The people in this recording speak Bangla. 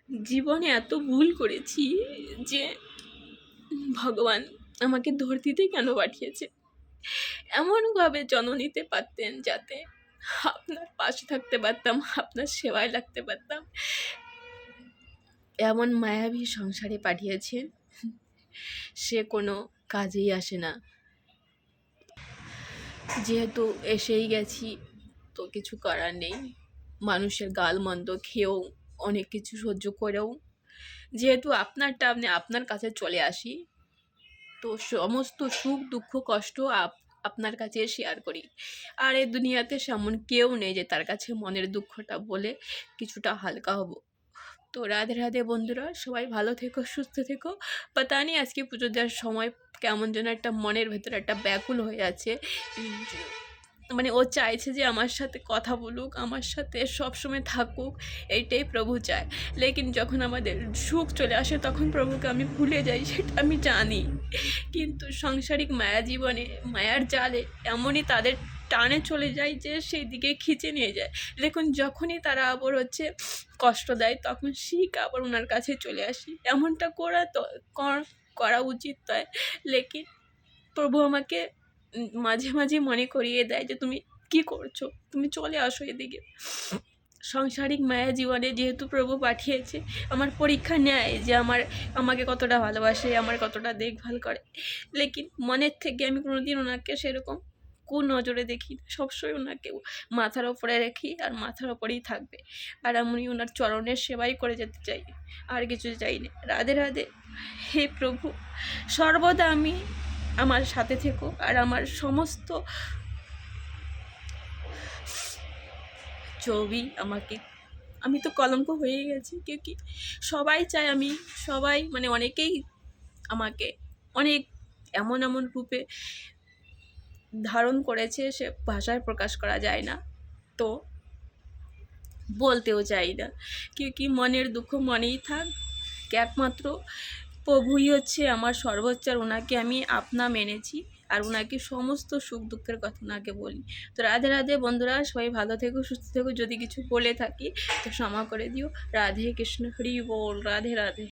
জীবনে এত ভুল করেছি যে ভগবান আমাকে ধরতিতে কেন পাঠিয়েছে। এমনভাবে জন্ম নিতে পারতেন যাতে আপনার পাশে থাকতে পারতাম, আপনার সেবায় লাগতে পারতাম। এমন মায়াবী সংসারে পাঠিয়েছেন, সে কোনো কাজেই আসে না। যেহেতু এসেই গেছি তো কিছু করার নেই। মানুষের গালমন্দ খেয়েও, অনেক কিছু সহ্য করেও যেহেতু আপনারটা আপনি আপনার কাছে চলে আসি, তো সমস্ত সুখ দুঃখ কষ্ট আপনার কাছে শেয়ার করি। আর এই দুনিয়াতে সেমন কেউ নেই যে তার কাছে মনের দুঃখটা বলে কিছুটা হালকা হব। তো রাধে রাধে বন্ধুরা, সবাই ভালো থেকো, সুস্থ থেকো। পাতা নেই আজকে পুজো দেওয়ার সময় কেমন যেন একটা মনের ভেতরে একটা ব্যাকুল হয়ে আছে। মানে ও চাইছে যে আমার সাথে কথা বলুক, আমার সাথে সবসময় থাকুক, এইটাই প্রভু চায়। লেকিন যখন আমাদের সুখ চলে আসে তখন প্রভুকে আমি ভুলে যাই, সেটা আমি জানি। কিন্তু সাংসারিক মায়া জীবনে মায়ার জালে এমনই তাদের টানে চলে যায় যে সেই দিকে খিচে নিয়ে যায়। দেখুন যখনই তারা আবার হচ্ছে কষ্ট দেয় তখন শিখ আবার ওনার কাছে চলে আসি। এমনটা করা উচিত নয়। লেকিন প্রভু আমাকে মাঝে মাঝে মনে করিয়ে দেয় যে তুমি কি করছো, তুমি চলে আসো এদিকে। সাংসারিক মায়া জীবনে যেহেতু প্রভু পাঠিয়েছে, আমার পরীক্ষা নেয় যে আমাকে কতটা ভালোবাসে, আমার কতটা দেখভাল করে। লেকিন মনের থেকে আমি কোনোদিন ওনাকে সেরকম নজরে দেখি না। সবসময় ওনাকে মাথার ওপরে রাখি আর মাথার ওপরেই থাকবে। আর আমি ওনার চরণের সেবাই করে যেতে চাই, আর কিছু চাই না। রাধে রাধে। হে প্রভু, সর্বদা আমার সাথে থেকো। আর আমার সমস্ত ছবি আমি তো কলঙ্ক হয়ে গেছি, কি সবাই চায় সবাই মানে অনেকেই আমাকে অনেক এমন এমন রূপে ধারণ করেছে, সে ভাষায় প্রকাশ করা যায় না, তো বলতেও চাই না। কি মনের দুঃখ মনেই থাক। একমাত্র প্রভুই হচ্ছে আমার সর্বোচ্চ, আর ওনাকে আমি আপনা মেনেছি। আর ওনাকে সমস্ত সুখ দুঃখের কথা ওনাকে বলি। তো রাধে রাধে বন্ধুরা, সবাই ভালো থেকো, সুস্থ থেকো। যদি কিছু বলে থাকি তো ক্ষমা করে দিও। রাধে কৃষ্ণ, হরি বল। রাধে রাধে।